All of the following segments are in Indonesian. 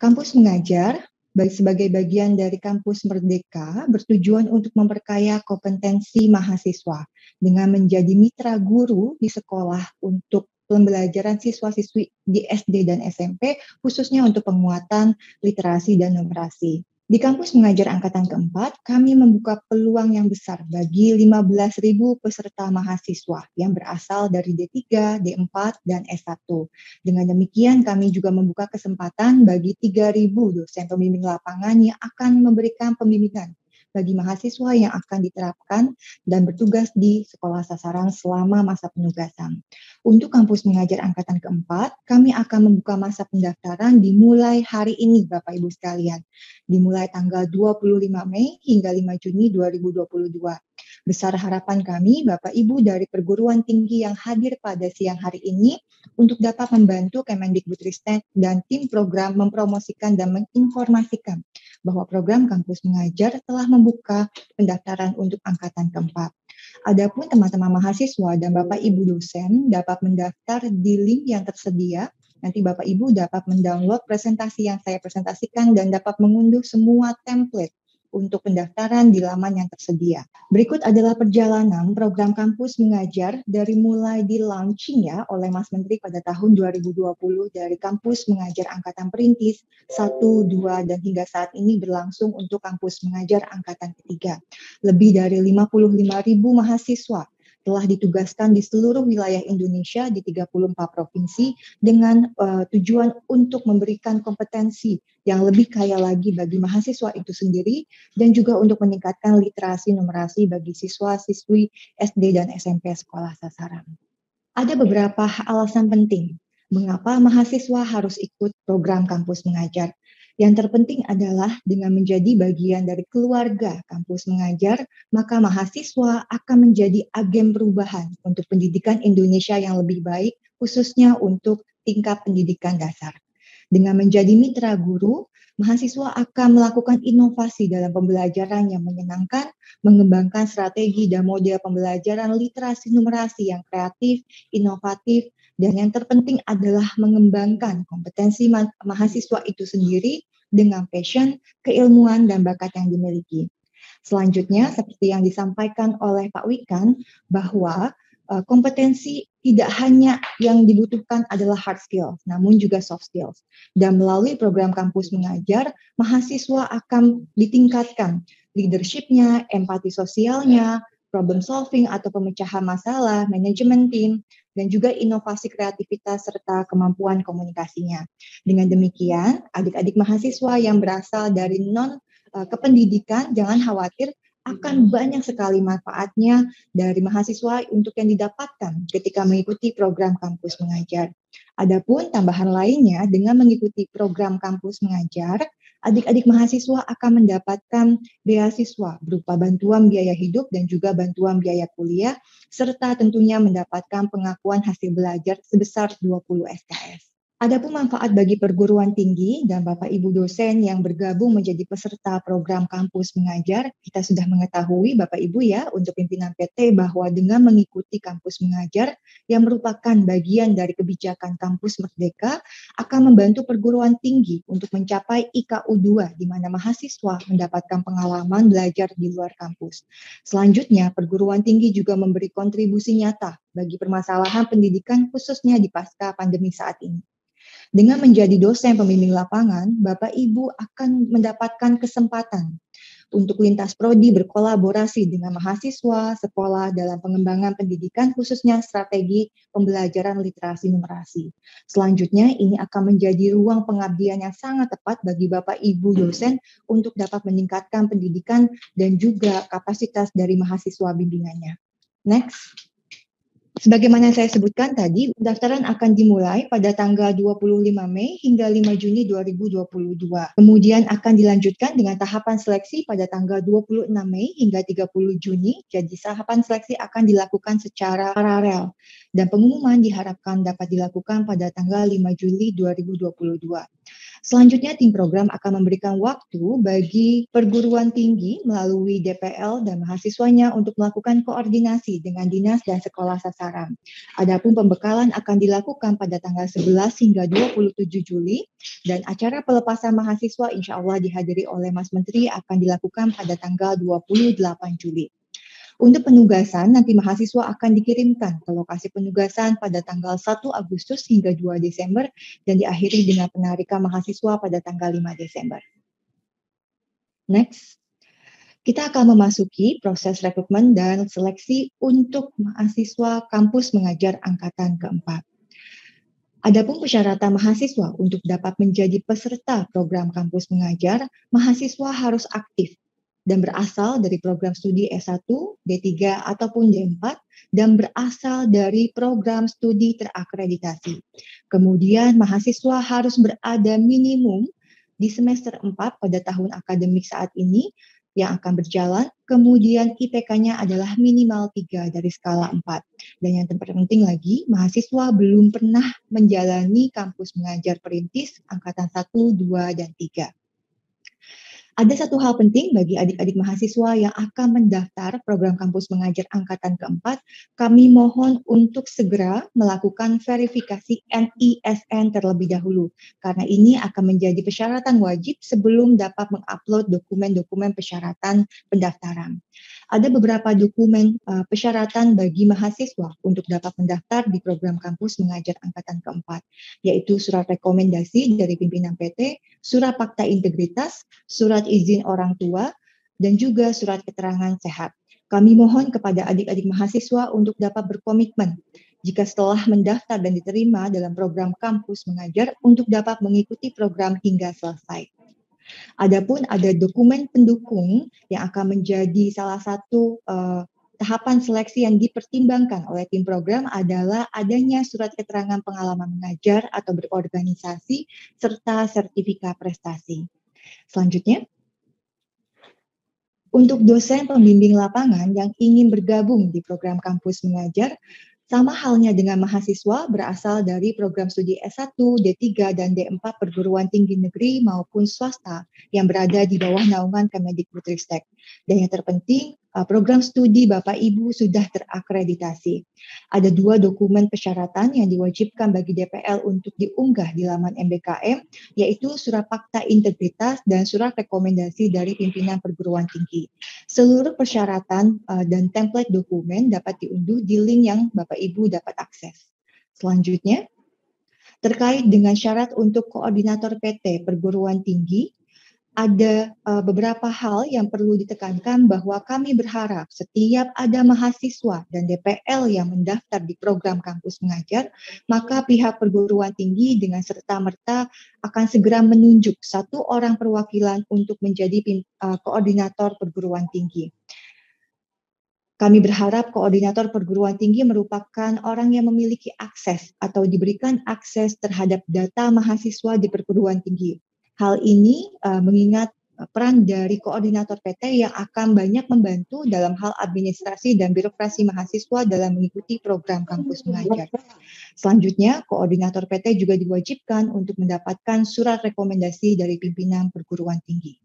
Kampus Mengajar sebagai bagian dari Kampus Merdeka bertujuan untuk memperkaya kompetensi mahasiswa dengan menjadi mitra guru di sekolah untuk pembelajaran siswa-siswi di SD dan SMP, khususnya untuk penguatan literasi dan numerasi. Di Kampus Mengajar Angkatan Keempat, kami membuka peluang yang besar bagi 15.000 peserta mahasiswa yang berasal dari D3, D4, dan S1. Dengan demikian, kami juga membuka kesempatan bagi 3.000 dosen pembimbing lapangan yang akan memberikan pembimbingan bagi mahasiswa yang akan diterapkan dan bertugas di sekolah sasaran selama masa penugasan. Untuk Kampus Mengajar Angkatan Keempat, kami akan membuka masa pendaftaran dimulai hari ini, Bapak Ibu sekalian, dimulai tanggal 25 Mei hingga 5 Juni 2022. Besar harapan kami, Bapak Ibu dari perguruan tinggi yang hadir pada siang hari ini untuk dapat membantu Kemendikbudristek dan tim program mempromosikan dan menginformasikan bahwa program Kampus Mengajar telah membuka pendaftaran untuk angkatan keempat. Adapun teman-teman mahasiswa dan Bapak Ibu dosen dapat mendaftar di link yang tersedia. Nanti Bapak Ibu dapat mendownload presentasi yang saya presentasikan dan dapat mengunduh semua template untuk pendaftaran di laman yang tersedia. Berikut adalah perjalanan program Kampus Mengajar dari mulai di launching ya oleh Mas Menteri pada tahun 2020 dari Kampus Mengajar Angkatan Perintis 1, 2, dan hingga saat ini berlangsung untuk Kampus Mengajar Angkatan Ketiga. Lebih dari 55.000 mahasiswa telah ditugaskan di seluruh wilayah Indonesia di 34 provinsi dengan tujuan untuk memberikan kompetensi yang lebih kaya lagi bagi mahasiswa itu sendiri dan juga untuk meningkatkan literasi numerasi bagi siswa-siswi SD dan SMP sekolah sasaran. Ada beberapa alasan penting mengapa mahasiswa harus ikut program Kampus Mengajar. Yang terpenting adalah dengan menjadi bagian dari keluarga Kampus Mengajar, maka mahasiswa akan menjadi agen perubahan untuk pendidikan Indonesia yang lebih baik, khususnya untuk tingkat pendidikan dasar. Dengan menjadi mitra guru, mahasiswa akan melakukan inovasi dalam pembelajaran yang menyenangkan, mengembangkan strategi dan model pembelajaran literasi numerasi yang kreatif, inovatif, dan yang terpenting adalah mengembangkan kompetensi mahasiswa itu sendiri dengan passion, keilmuan, dan bakat yang dimiliki. Selanjutnya, seperti yang disampaikan oleh Pak Wikan, bahwa kompetensi tidak hanya yang dibutuhkan adalah hard skills, namun juga soft skills. Dan melalui program Kampus Mengajar, mahasiswa akan ditingkatkan leadership-nya, empati sosialnya, problem solving atau pemecahan masalah, manajemen tim, dan juga inovasi kreativitas serta kemampuan komunikasinya. Dengan demikian, adik-adik mahasiswa yang berasal dari kependidikan, jangan khawatir, akan banyak sekali manfaatnya dari mahasiswa untuk yang didapatkan ketika mengikuti program Kampus Mengajar. Adapun tambahan lainnya, dengan mengikuti program Kampus Mengajar, adik-adik mahasiswa akan mendapatkan beasiswa berupa bantuan biaya hidup dan juga bantuan biaya kuliah, serta tentunya mendapatkan pengakuan hasil belajar sebesar 20 SKS. Adapun manfaat bagi perguruan tinggi dan Bapak Ibu dosen yang bergabung menjadi peserta program Kampus Mengajar, kita sudah mengetahui Bapak Ibu ya untuk pimpinan PT bahwa dengan mengikuti Kampus Mengajar yang merupakan bagian dari kebijakan Kampus Merdeka akan membantu perguruan tinggi untuk mencapai IKU 2 di mana mahasiswa mendapatkan pengalaman belajar di luar kampus. Selanjutnya, perguruan tinggi juga memberi kontribusi nyata bagi permasalahan pendidikan khususnya di pasca pandemi saat ini. Dengan menjadi dosen pembimbing lapangan, Bapak Ibu akan mendapatkan kesempatan untuk lintas prodi berkolaborasi dengan mahasiswa, sekolah dalam pengembangan pendidikan khususnya strategi pembelajaran literasi numerasi. Selanjutnya, ini akan menjadi ruang pengabdian yang sangat tepat bagi Bapak Ibu dosen untuk dapat meningkatkan pendidikan dan juga kapasitas dari mahasiswa bimbingannya. Next. Sebagaimana saya sebutkan tadi, pendaftaran akan dimulai pada tanggal 25 Mei hingga 5 Juni 2022. Kemudian akan dilanjutkan dengan tahapan seleksi pada tanggal 26 Mei hingga 30 Juni. Jadi tahapan seleksi akan dilakukan secara paralel. dan pengumuman diharapkan dapat dilakukan pada tanggal 5 Juli 2022. Selanjutnya, tim program akan memberikan waktu bagi perguruan tinggi melalui DPL dan mahasiswanya untuk melakukan koordinasi dengan dinas dan sekolah sasaran. Adapun pembekalan akan dilakukan pada tanggal 11 hingga 27 Juli dan acara pelepasan mahasiswa insya Allah dihadiri oleh Mas Menteri akan dilakukan pada tanggal 28 Juli. Untuk penugasan, nanti mahasiswa akan dikirimkan ke lokasi penugasan pada tanggal 1 Agustus hingga 2 Desember dan diakhiri dengan penarikan mahasiswa pada tanggal 5 Desember. Next. Kita akan memasuki proses rekrutmen dan seleksi untuk mahasiswa kampus mengajar angkatan keempat. Adapun persyaratan mahasiswa untuk dapat menjadi peserta program kampus mengajar, mahasiswa harus aktif dan berasal dari program studi S1, D3, ataupun D4, dan berasal dari program studi terakreditasi. Kemudian mahasiswa harus berada minimum di semester 4 pada tahun akademik saat ini yang akan berjalan, kemudian IPK-nya adalah minimal 3 dari skala 4. Dan yang terpenting lagi, mahasiswa belum pernah menjalani kampus mengajar perintis angkatan 1, 2, dan 3. Ada satu hal penting bagi adik-adik mahasiswa yang akan mendaftar program kampus mengajar angkatan keempat, kami mohon untuk segera melakukan verifikasi NISN terlebih dahulu, karena ini akan menjadi persyaratan wajib sebelum dapat mengupload dokumen-dokumen persyaratan pendaftaran. Ada beberapa dokumen persyaratan bagi mahasiswa untuk dapat mendaftar di program kampus mengajar angkatan keempat, yaitu surat rekomendasi dari pimpinan PT, surat fakta integritas, surat izin orang tua, dan juga surat keterangan sehat. Kami mohon kepada adik-adik mahasiswa untuk dapat berkomitmen jika setelah mendaftar dan diterima dalam program kampus mengajar untuk dapat mengikuti program hingga selesai. Adapun ada dokumen pendukung yang akan menjadi salah satu tahapan seleksi yang dipertimbangkan oleh tim program adalah adanya surat keterangan pengalaman mengajar atau berorganisasi serta sertifikat prestasi. Selanjutnya, untuk dosen pembimbing lapangan yang ingin bergabung di program kampus mengajar, sama halnya dengan mahasiswa berasal dari program studi S1, D3, dan D4 perguruan tinggi negeri maupun swasta yang berada di bawah naungan Kemendikbudristek. Dan yang terpenting, program studi Bapak Ibu sudah terakreditasi. Ada 2 dokumen persyaratan yang diwajibkan bagi DPL untuk diunggah di laman MBKM, yaitu surat fakta integritas dan surat rekomendasi dari pimpinan perguruan tinggi. Seluruh persyaratan dan template dokumen dapat diunduh di link yang Bapak Ibu dapat akses. Selanjutnya, terkait dengan syarat untuk koordinator PT perguruan tinggi, ada beberapa hal yang perlu ditekankan bahwa kami berharap setiap ada mahasiswa dan DPL yang mendaftar di program kampus mengajar, maka pihak perguruan tinggi dengan serta-merta akan segera menunjuk 1 orang perwakilan untuk menjadi koordinator perguruan tinggi. Kami berharap koordinator perguruan tinggi merupakan orang yang memiliki akses atau diberikan akses terhadap data mahasiswa di perguruan tinggi. Hal ini mengingat peran dari koordinator PT yang akan banyak membantu dalam hal administrasi dan birokrasi mahasiswa dalam mengikuti program kampus mengajar. Selanjutnya, koordinator PT juga diwajibkan untuk mendapatkan surat rekomendasi dari pimpinan perguruan tinggi.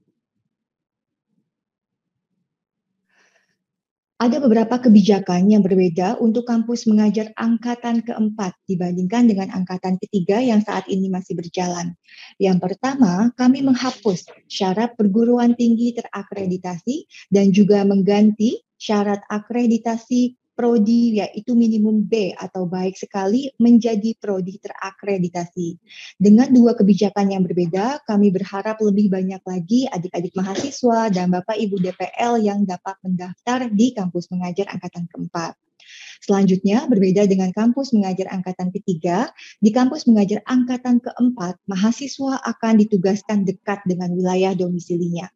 Ada beberapa kebijakan yang berbeda untuk kampus mengajar angkatan keempat dibandingkan dengan angkatan ketiga yang saat ini masih berjalan. Yang pertama, kami menghapus syarat perguruan tinggi terakreditasi dan juga mengganti syarat akreditasi prodi yaitu minimum B atau baik sekali menjadi prodi terakreditasi. Dengan 2 kebijakan yang berbeda, kami berharap lebih banyak lagi adik-adik mahasiswa dan Bapak Ibu DPL yang dapat mendaftar di kampus mengajar angkatan keempat. Selanjutnya, berbeda dengan kampus mengajar angkatan ketiga, di kampus mengajar angkatan keempat, mahasiswa akan ditugaskan dekat dengan wilayah domisilinya.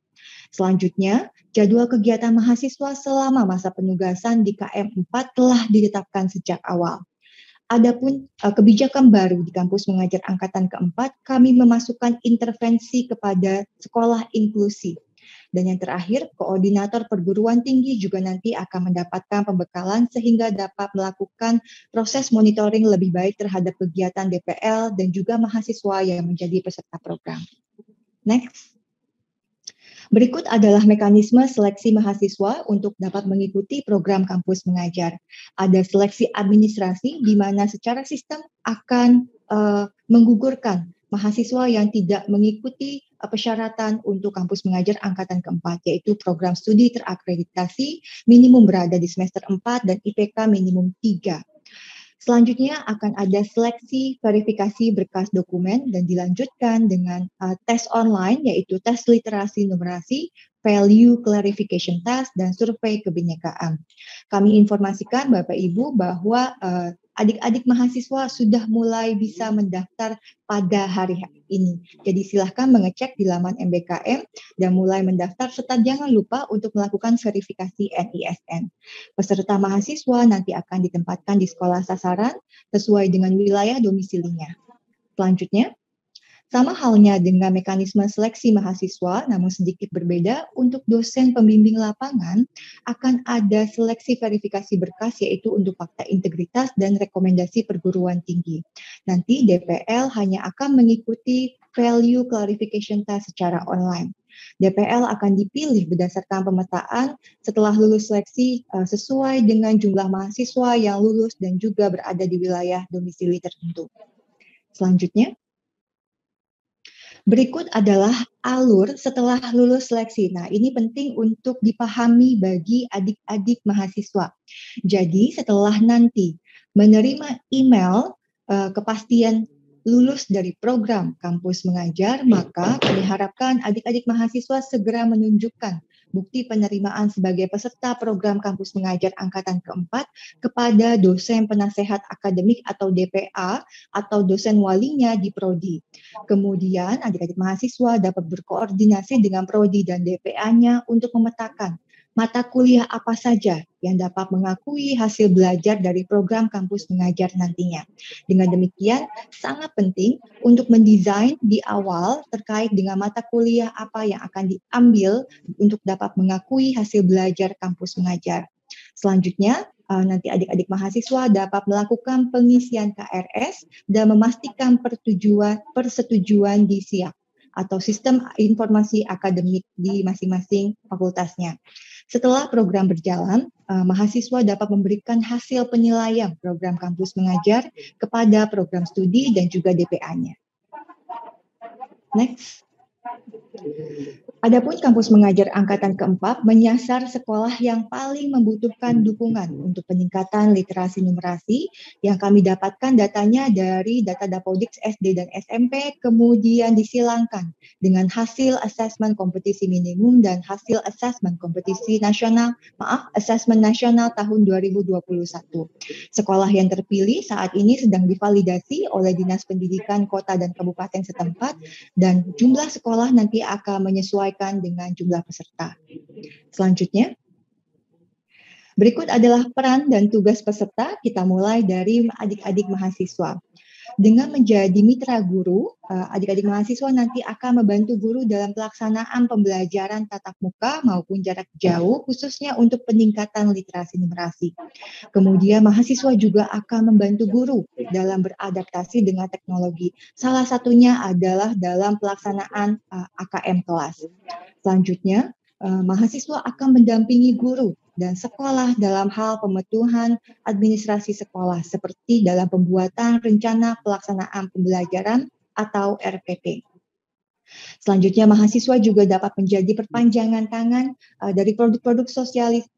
Selanjutnya, jadwal kegiatan mahasiswa selama masa penugasan di KM4 telah ditetapkan sejak awal. Adapun kebijakan baru di kampus mengajar angkatan keempat, kami memasukkan intervensi kepada sekolah inklusi. Dan yang terakhir, koordinator perguruan tinggi juga nanti akan mendapatkan pembekalan sehingga dapat melakukan proses monitoring lebih baik terhadap kegiatan DPL dan juga mahasiswa yang menjadi peserta program. Next. Berikut adalah mekanisme seleksi mahasiswa untuk dapat mengikuti program kampus mengajar. Ada seleksi administrasi di mana secara sistem akan menggugurkan mahasiswa yang tidak mengikuti persyaratan untuk kampus mengajar angkatan keempat, yaitu program studi terakreditasi, minimum berada di semester 4 dan IPK minimum 3. Selanjutnya akan ada seleksi verifikasi berkas dokumen dan dilanjutkan dengan tes online, yaitu tes literasi numerasi, value clarification test, dan survei kebinekaan. Kami informasikan Bapak Ibu bahwa adik-adik mahasiswa sudah mulai bisa mendaftar pada hari ini. Jadi silahkan mengecek di laman MBKM dan mulai mendaftar serta jangan lupa untuk melakukan verifikasi NISN. Peserta mahasiswa nanti akan ditempatkan di sekolah sasaran sesuai dengan wilayah domisilinya. Selanjutnya, sama halnya dengan mekanisme seleksi mahasiswa, namun sedikit berbeda, untuk dosen pembimbing lapangan akan ada seleksi verifikasi berkas, yaitu untuk fakta integritas dan rekomendasi perguruan tinggi. Nanti DPL hanya akan mengikuti value clarification test secara online. DPL akan dipilih berdasarkan pemetaan setelah lulus seleksi sesuai dengan jumlah mahasiswa yang lulus dan juga berada di wilayah domisili tertentu. Selanjutnya, berikut adalah alur setelah lulus seleksi. Nah, ini penting untuk dipahami bagi adik-adik mahasiswa. Jadi, setelah nanti menerima email kepastian lulus dari program kampus mengajar, maka kami harapkan adik-adik mahasiswa segera menunjukkan bukti penerimaan sebagai peserta program kampus mengajar angkatan keempat kepada dosen penasehat akademik atau DPA atau dosen walinya di prodi. Kemudian adik-adik mahasiswa dapat berkoordinasi dengan prodi dan DPA-nya untuk memetakan mata kuliah apa saja yang dapat mengakui hasil belajar dari program kampus mengajar nantinya. Dengan demikian, sangat penting untuk mendesain di awal terkait dengan mata kuliah apa yang akan diambil untuk dapat mengakui hasil belajar kampus mengajar. Selanjutnya, nanti adik-adik mahasiswa dapat melakukan pengisian KRS dan memastikan persetujuan di SIAK atau Sistem Informasi Akademik di masing-masing fakultasnya. Setelah program berjalan, mahasiswa dapat memberikan hasil penilaian program kampus mengajar kepada program studi dan juga DPA-nya. Next. Adapun kampus mengajar angkatan keempat menyasar sekolah yang paling membutuhkan dukungan untuk peningkatan literasi numerasi yang kami dapatkan datanya dari data Dapodik SD dan SMP, kemudian disilangkan dengan hasil asesmen kompetisi minimum dan hasil asesmen kompetisi nasional, asesmen nasional tahun 2021. Sekolah yang terpilih saat ini sedang divalidasi oleh Dinas Pendidikan Kota dan Kabupaten setempat dan jumlah sekolah nanti akan menyesuaikan dengan jumlah peserta. Selanjutnya, berikut adalah peran dan tugas peserta. Kita mulai dari adik-adik mahasiswa. Dengan menjadi mitra guru, adik-adik mahasiswa nanti akan membantu guru dalam pelaksanaan pembelajaran tatap muka maupun jarak jauh, khususnya untuk peningkatan literasi numerasi. Kemudian mahasiswa juga akan membantu guru dalam beradaptasi dengan teknologi. Salah satunya adalah dalam pelaksanaan AKM kelas. Selanjutnya, mahasiswa akan mendampingi guru dan sekolah dalam hal pemetuhan administrasi sekolah seperti dalam pembuatan rencana pelaksanaan pembelajaran atau RPP. Selanjutnya, mahasiswa juga dapat menjadi perpanjangan tangan dari produk-produk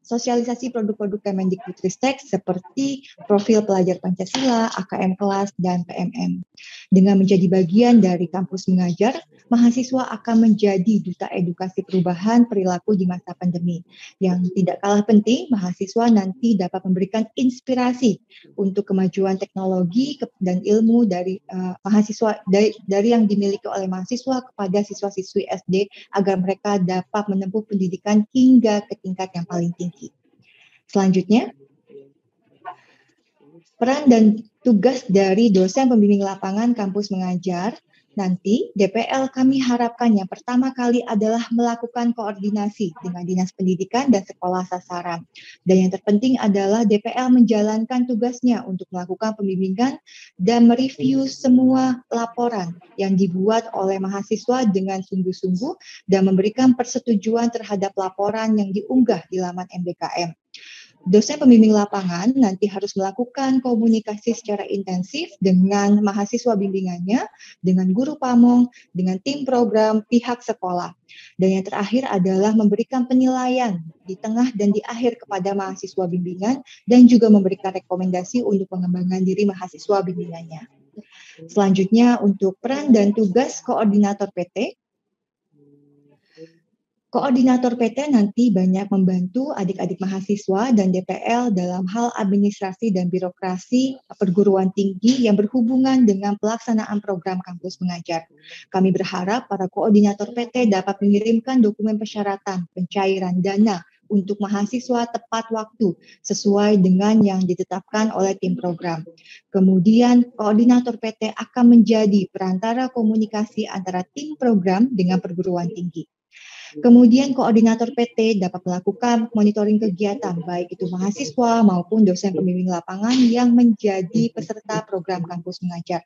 sosialisasi produk-produk Kemendikbudristek seperti profil pelajar Pancasila, AKM kelas, dan PMM. Dengan menjadi bagian dari kampus mengajar, mahasiswa akan menjadi duta edukasi perubahan perilaku di masa pandemi. Yang tidak kalah penting, mahasiswa nanti dapat memberikan inspirasi untuk kemajuan teknologi dan ilmu dari mahasiswa dari yang dimiliki oleh mahasiswa kepada siswa-siswi SD agar mereka dapat menempuh pendidikan hingga ke tingkat yang paling tinggi. Selanjutnya, peran dan tugas dari dosen pembimbing lapangan kampus mengajar Nanti DPL kami harapkan yang pertama kali adalah melakukan koordinasi dengan Dinas Pendidikan dan sekolah sasaran. Dan yang terpenting adalah DPL menjalankan tugasnya untuk melakukan pembimbingan dan mereview semua laporan yang dibuat oleh mahasiswa dengan sungguh-sungguh dan memberikan persetujuan terhadap laporan yang diunggah di laman MBKM. Dosen pembimbing lapangan nanti harus melakukan komunikasi secara intensif dengan mahasiswa bimbingannya, dengan guru pamong, dengan tim program pihak sekolah. Dan yang terakhir adalah memberikan penilaian di tengah dan di akhir kepada mahasiswa bimbingan dan juga memberikan rekomendasi untuk pengembangan diri mahasiswa bimbingannya. Selanjutnya untuk peran dan tugas koordinator PT. Koordinator PT nanti banyak membantu adik-adik mahasiswa dan DPL dalam hal administrasi dan birokrasi perguruan tinggi yang berhubungan dengan pelaksanaan program kampus mengajar. Kami berharap para koordinator PT dapat mengirimkan dokumen persyaratan pencairan dana untuk mahasiswa tepat waktu sesuai dengan yang ditetapkan oleh tim program. Kemudian koordinator PT akan menjadi perantara komunikasi antara tim program dengan perguruan tinggi. Kemudian koordinator PT dapat melakukan monitoring kegiatan baik itu mahasiswa maupun dosen pembimbing lapangan yang menjadi peserta program kampus mengajar.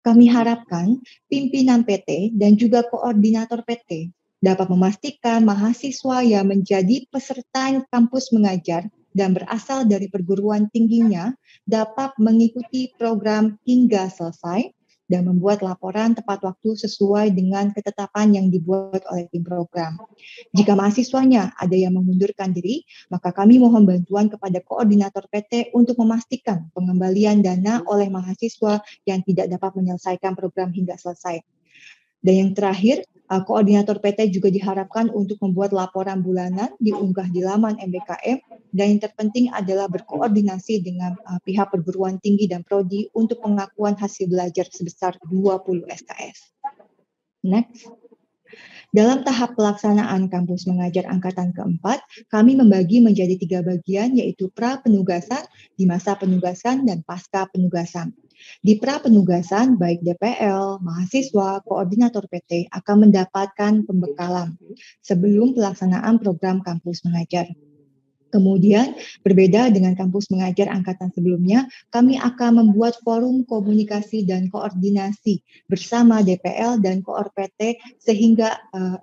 Kami harapkan pimpinan PT dan juga koordinator PT dapat memastikan mahasiswa yang menjadi peserta kampus mengajar dan berasal dari perguruan tingginya dapat mengikuti program hingga selesai dan membuat laporan tepat waktu sesuai dengan ketetapan yang dibuat oleh tim program. Jika mahasiswanya ada yang mengundurkan diri, maka kami mohon bantuan kepada koordinator PT untuk memastikan pengembalian dana oleh mahasiswa yang tidak dapat menyelesaikan program hingga selesai. Dan yang terakhir, koordinator PT juga diharapkan untuk membuat laporan bulanan diunggah di laman MBKM, dan yang terpenting adalah berkoordinasi dengan pihak perguruan tinggi dan prodi untuk pengakuan hasil belajar sebesar 20 SKS. Next. Dalam tahap pelaksanaan kampus mengajar angkatan keempat, kami membagi menjadi 3 bagian, yaitu pra-penugasan, di masa penugasan, dan pasca penugasan. Di pra-penugasan, baik DPL, mahasiswa, koordinator PT akan mendapatkan pembekalan sebelum pelaksanaan program kampus mengajar. Kemudian, berbeda dengan kampus mengajar angkatan sebelumnya, kami akan membuat forum komunikasi dan koordinasi bersama DPL dan Koor PT sehingga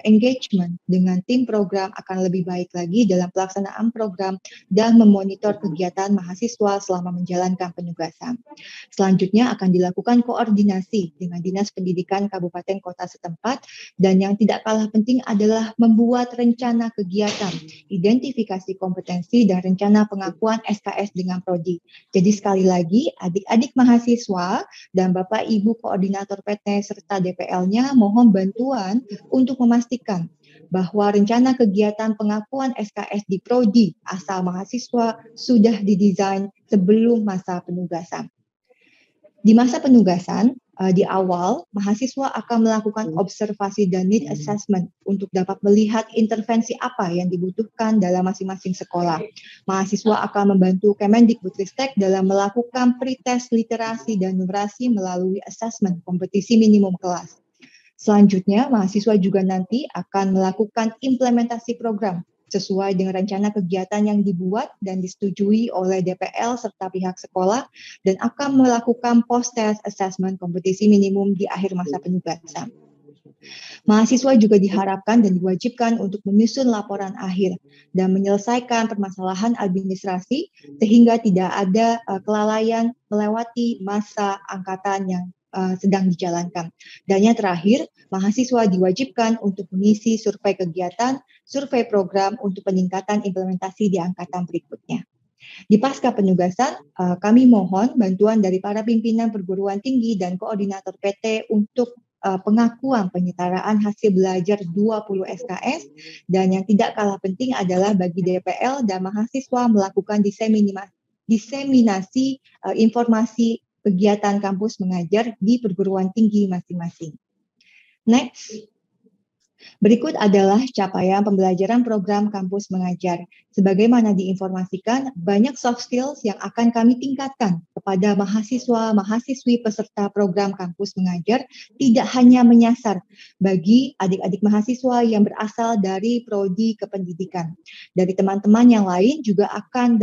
engagement dengan tim program akan lebih baik lagi dalam pelaksanaan program dan memonitor kegiatan mahasiswa selama menjalankan penugasan. Selanjutnya akan dilakukan koordinasi dengan Dinas Pendidikan Kabupaten Kota setempat, dan yang tidak kalah penting adalah membuat rencana kegiatan, identifikasi kompetensi dan rencana pengakuan SKS dengan prodi. Jadi sekali lagi, adik-adik mahasiswa dan Bapak Ibu koordinator PT serta DPL-nya mohon bantuan untuk memastikan bahwa rencana kegiatan pengakuan SKS di prodi asal mahasiswa sudah didesain sebelum masa penugasan. Di masa penugasan, di awal, mahasiswa akan melakukan observasi dan need assessment untuk dapat melihat intervensi apa yang dibutuhkan dalam masing-masing sekolah. Mahasiswa akan membantu Kemendikbudristek dalam melakukan pretest literasi dan numerasi melalui assessment kompetisi minimum kelas. Selanjutnya, mahasiswa juga nanti akan melakukan implementasi program sesuai dengan rencana kegiatan yang dibuat dan disetujui oleh DPL serta pihak sekolah, dan akan melakukan post-test assessment kompetisi minimum di akhir masa penugasan. Mahasiswa juga diharapkan dan diwajibkan untuk menyusun laporan akhir dan menyelesaikan permasalahan administrasi sehingga tidak ada kelalaian melewati masa angkatan yang sedang dijalankan. Dan yang terakhir, mahasiswa diwajibkan untuk mengisi survei kegiatan, survei program untuk peningkatan implementasi di angkatan berikutnya. Di pasca penugasan, kami mohon bantuan dari para pimpinan perguruan tinggi dan koordinator PT untuk pengakuan penyetaraan hasil belajar 20 SKS, dan yang tidak kalah penting adalah bagi DPL dan mahasiswa melakukan diseminasi informasi kegiatan kampus mengajar di perguruan tinggi masing-masing. Next. Berikut adalah capaian pembelajaran program kampus mengajar. Sebagaimana diinformasikan, banyak soft skills yang akan kami tingkatkan kepada mahasiswa-mahasiswi peserta program kampus mengajar, tidak hanya menyasar bagi adik-adik mahasiswa yang berasal dari prodi kependidikan. Dari teman-teman yang lain juga akan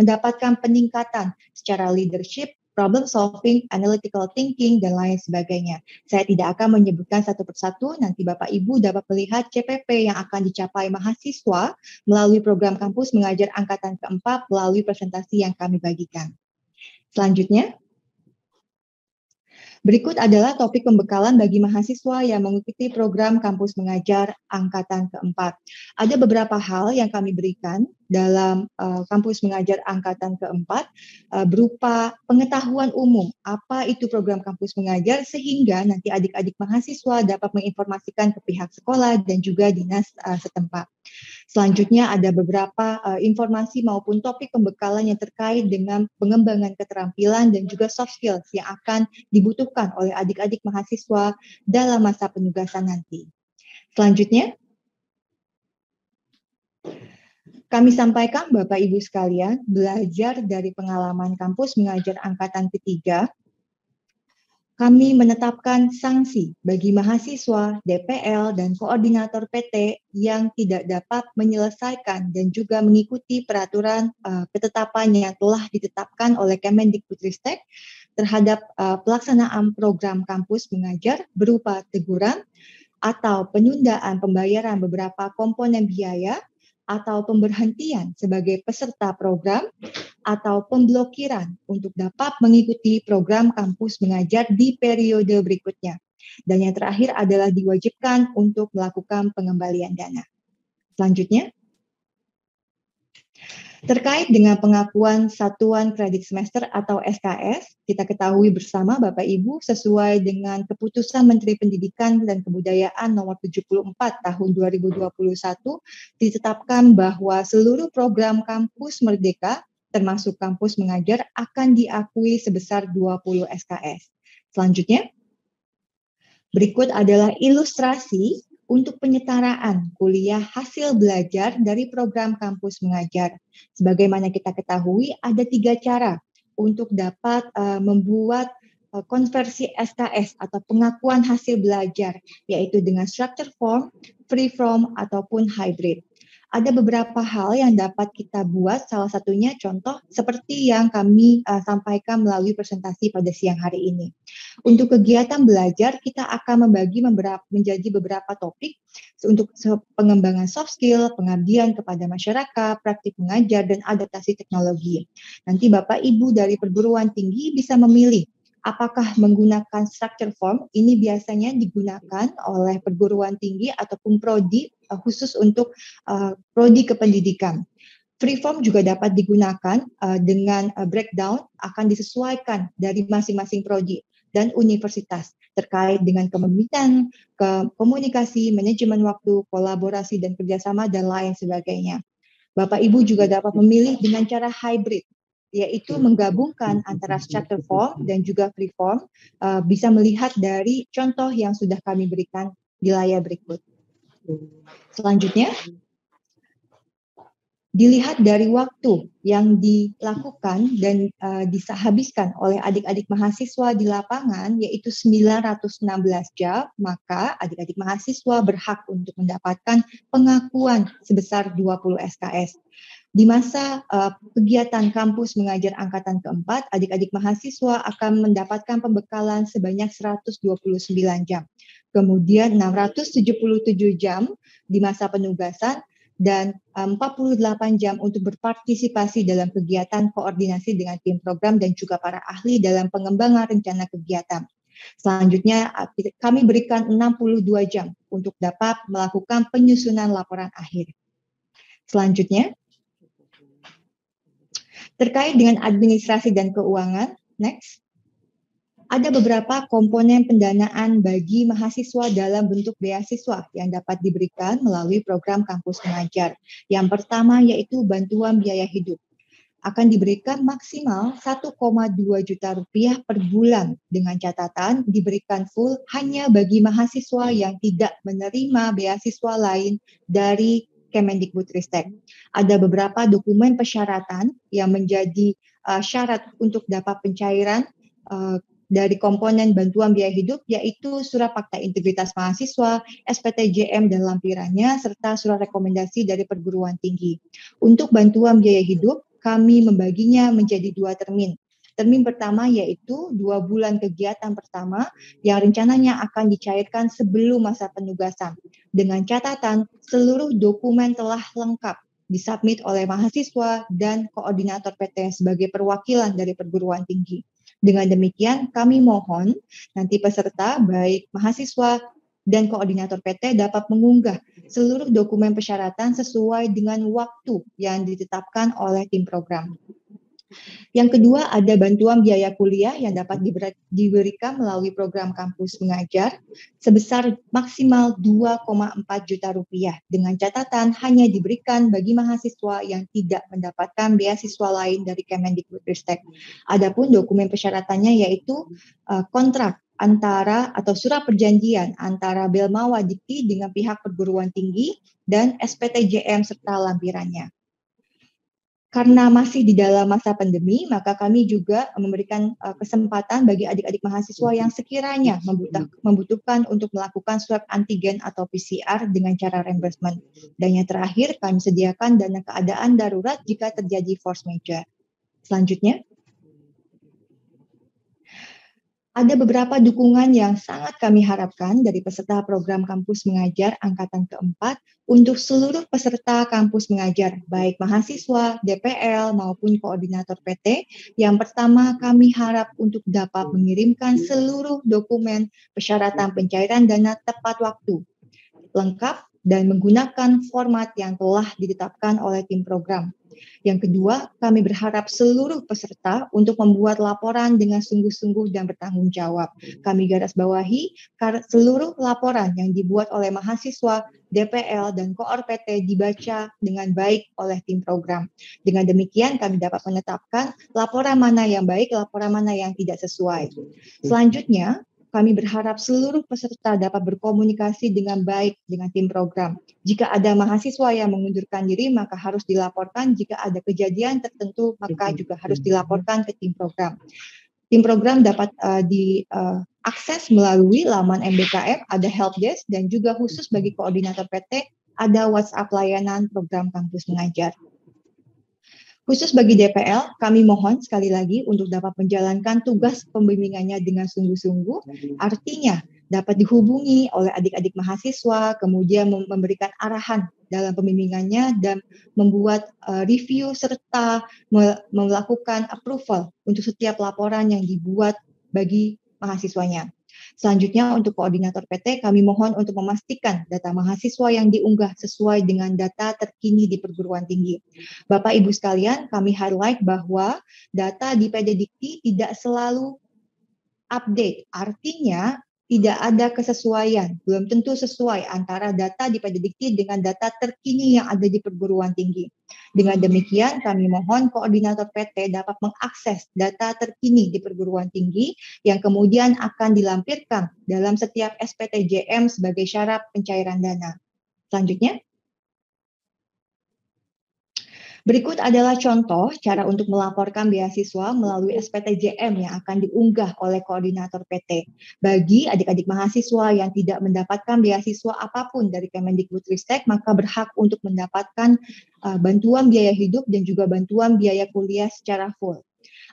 mendapatkan peningkatan secara leadership, problem solving, analytical thinking, dan lain sebagainya. Saya tidak akan menyebutkan satu persatu, nanti Bapak Ibu dapat melihat CPP yang akan dicapai mahasiswa melalui program kampus mengajar angkatan keempat melalui presentasi yang kami bagikan. Selanjutnya, berikut adalah topik pembekalan bagi mahasiswa yang mengikuti program kampus mengajar angkatan keempat. Ada beberapa hal yang kami berikan dalam kampus mengajar angkatan keempat berupa pengetahuan umum, apa itu program kampus mengajar, sehingga nanti adik-adik mahasiswa dapat menginformasikan ke pihak sekolah dan juga dinas setempat. Selanjutnya ada beberapa informasi maupun topik pembekalan yang terkait dengan pengembangan keterampilan dan juga soft skills yang akan dibutuhkan oleh adik-adik mahasiswa dalam masa penugasan nanti. Selanjutnya, kami sampaikan Bapak Ibu sekalian, belajar dari pengalaman kampus mengajar angkatan ketiga, kami menetapkan sanksi bagi mahasiswa, DPL, dan koordinator PT yang tidak dapat menyelesaikan dan juga mengikuti peraturan ketetapan yang telah ditetapkan oleh Kemendikbudristek terhadap pelaksanaan program kampus mengajar berupa teguran atau penundaan pembayaran beberapa komponen biaya atau pemberhentian sebagai peserta program atau pemblokiran untuk dapat mengikuti program kampus mengajar di periode berikutnya. Dan yang terakhir adalah diwajibkan untuk melakukan pengembalian dana. Selanjutnya, terkait dengan pengakuan satuan kredit semester atau SKS, kita ketahui bersama Bapak Ibu sesuai dengan keputusan Menteri Pendidikan dan Kebudayaan nomor 74 tahun 2021 ditetapkan bahwa seluruh program kampus Merdeka termasuk kampus mengajar akan diakui sebesar 20 SKS. Selanjutnya, berikut adalah ilustrasi untuk penyetaraan kuliah hasil belajar dari program kampus mengajar. Sebagaimana kita ketahui, ada 3 cara untuk dapat membuat konversi SKS atau pengakuan hasil belajar, yaitu dengan structure form, free form, ataupun hybrid. Ada beberapa hal yang dapat kita buat, salah satunya contoh seperti yang kami sampaikan melalui presentasi pada siang hari ini. Untuk kegiatan belajar, kita akan membagi menjadi beberapa topik untuk pengembangan soft skill, pengabdian kepada masyarakat, praktik mengajar, dan adaptasi teknologi. Nanti Bapak Ibu dari perguruan tinggi bisa memilih apakah menggunakan structure form. Ini biasanya digunakan oleh perguruan tinggi ataupun prodi khusus untuk prodi kependidikan. Free form juga dapat digunakan dengan breakdown akan disesuaikan dari masing-masing prodi dan universitas terkait dengan kepemimpinan, komunikasi, manajemen waktu, kolaborasi dan kerjasama, dan lain sebagainya. Bapak Ibu juga dapat memilih dengan cara hybrid, yaitu menggabungkan antara structure form dan juga free form, bisa melihat dari contoh yang sudah kami berikan di layar berikut. Selanjutnya, dilihat dari waktu yang dilakukan dan dihabiskan oleh adik-adik mahasiswa di lapangan, yaitu 916 jam, maka adik-adik mahasiswa berhak untuk mendapatkan pengakuan sebesar 20 SKS. Di masa kegiatan kampus mengajar angkatan keempat, adik-adik mahasiswa akan mendapatkan pembekalan sebanyak 129 jam. Kemudian 677 jam di masa penugasan, dan 48 jam untuk berpartisipasi dalam kegiatan koordinasi dengan tim program dan juga para ahli dalam pengembangan rencana kegiatan. Selanjutnya, kami berikan 62 jam untuk dapat melakukan penyusunan laporan akhir. Selanjutnya, terkait dengan administrasi dan keuangan, next. Ada beberapa komponen pendanaan bagi mahasiswa dalam bentuk beasiswa yang dapat diberikan melalui program kampus mengajar. Yang pertama yaitu bantuan biaya hidup. akan diberikan maksimal 1,2 juta rupiah per bulan dengan catatan diberikan full hanya bagi mahasiswa yang tidak menerima beasiswa lain dari Kemendikbudristek. Ada beberapa dokumen persyaratan yang menjadi syarat untuk dapat pencairan dari komponen bantuan biaya hidup, yaitu surat fakta integritas mahasiswa, SPTJM dan lampirannya, serta surat rekomendasi dari perguruan tinggi. Untuk bantuan biaya hidup, kami membaginya menjadi 2 termin. Termin pertama yaitu 2 bulan kegiatan pertama yang rencananya akan dicairkan sebelum masa penugasan. Dengan catatan seluruh dokumen telah lengkap disubmit oleh mahasiswa dan koordinator PT sebagai perwakilan dari perguruan tinggi. Dengan demikian, kami mohon nanti peserta, baik mahasiswa dan koordinator PT dapat mengunggah seluruh dokumen persyaratan sesuai dengan waktu yang ditetapkan oleh tim program. Yang kedua, ada bantuan biaya kuliah yang dapat diberikan melalui program kampus mengajar sebesar maksimal 2,4 juta rupiah dengan catatan hanya diberikan bagi mahasiswa yang tidak mendapatkan beasiswa lain dari Kemendikbudristek. Adapun dokumen persyaratannya yaitu kontrak antara atau surat perjanjian antara Belmawa Dikti dengan pihak perguruan tinggi dan SPTJM serta lampirannya. Karena masih di dalam masa pandemi, maka kami juga memberikan kesempatan bagi adik-adik mahasiswa yang sekiranya membutuhkan untuk melakukan swab antigen atau PCR dengan cara reimbursement. Dan yang terakhir, kami sediakan dana keadaan darurat jika terjadi force majeure. Selanjutnya, ada beberapa dukungan yang sangat kami harapkan dari peserta program kampus mengajar angkatan keempat untuk seluruh peserta kampus mengajar, baik mahasiswa, DPL, maupun koordinator PT. Yang pertama, kami harap untuk dapat mengirimkan seluruh dokumen persyaratan pencairan dana tepat waktu, lengkap, dan menggunakan format yang telah ditetapkan oleh tim program. Yang kedua, kami berharap seluruh peserta untuk membuat laporan dengan sungguh-sungguh dan bertanggung jawab. Kami garis bawahi seluruh laporan yang dibuat oleh mahasiswa, DPL, dan Koor PT dibaca dengan baik oleh tim program. Dengan demikian, kami dapat menetapkan laporan mana yang baik, laporan mana yang tidak sesuai. Selanjutnya, kami berharap seluruh peserta dapat berkomunikasi dengan baik dengan tim program. Jika ada mahasiswa yang mengundurkan diri, maka harus dilaporkan. Jika ada kejadian tertentu, maka juga harus dilaporkan ke tim program. Tim program dapat diakses melalui laman MBKM, ada helpdesk, dan juga khusus bagi koordinator PT, ada WhatsApp layanan program kampus mengajar. Khusus bagi DPL, kami mohon sekali lagi untuk dapat menjalankan tugas pembimbingannya dengan sungguh-sungguh, artinya dapat dihubungi oleh adik-adik mahasiswa, kemudian memberikan arahan dalam pembimbingannya dan membuat review serta melakukan approval untuk setiap laporan yang dibuat bagi mahasiswanya. Selanjutnya untuk koordinator PT, kami mohon untuk memastikan data mahasiswa yang diunggah sesuai dengan data terkini di perguruan tinggi. Bapak Ibu sekalian, kami highlight bahwa data di PD Dikti tidak selalu update, artinya tidak ada kesesuaian, belum tentu sesuai antara data di PD Dikti dengan data terkini yang ada di perguruan tinggi. Dengan demikian, kami mohon koordinator PT dapat mengakses data terkini di perguruan tinggi yang kemudian akan dilampirkan dalam setiap SPTJM sebagai syarat pencairan dana. Selanjutnya, berikut adalah contoh cara untuk melaporkan beasiswa melalui SPTJM yang akan diunggah oleh koordinator PT. Bagi adik-adik mahasiswa yang tidak mendapatkan beasiswa apapun dari Kemendikbudristek, maka berhak untuk mendapatkan bantuan biaya hidup dan juga bantuan biaya kuliah secara full.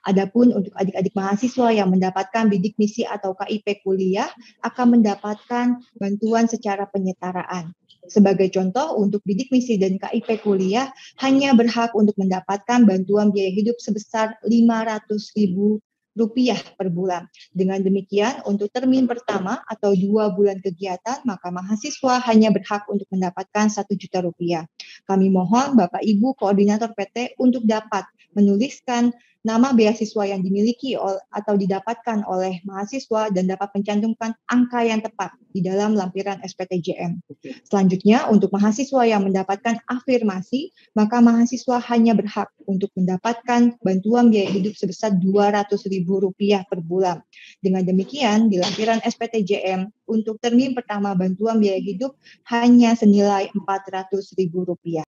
Adapun untuk adik-adik mahasiswa yang mendapatkan bidik misi atau KIP kuliah akan mendapatkan bantuan secara penyetaraan. Sebagai contoh, untuk bidik misi dan KIP kuliah hanya berhak untuk mendapatkan bantuan biaya hidup sebesar Rp500.000 per bulan. Dengan demikian, untuk termin pertama atau 2 bulan kegiatan, maka mahasiswa hanya berhak untuk mendapatkan Rp1 juta. Kami mohon Bapak Ibu Koordinator PT untuk dapat menuliskan nama beasiswa yang dimiliki atau didapatkan oleh mahasiswa dan dapat mencantumkan angka yang tepat di dalam lampiran SPTJM. Selanjutnya, untuk mahasiswa yang mendapatkan afirmasi, maka mahasiswa hanya berhak untuk mendapatkan bantuan biaya hidup sebesar Rp200.000 per bulan. Dengan demikian, di lampiran SPTJM untuk termin pertama bantuan biaya hidup hanya senilai Rp400.000.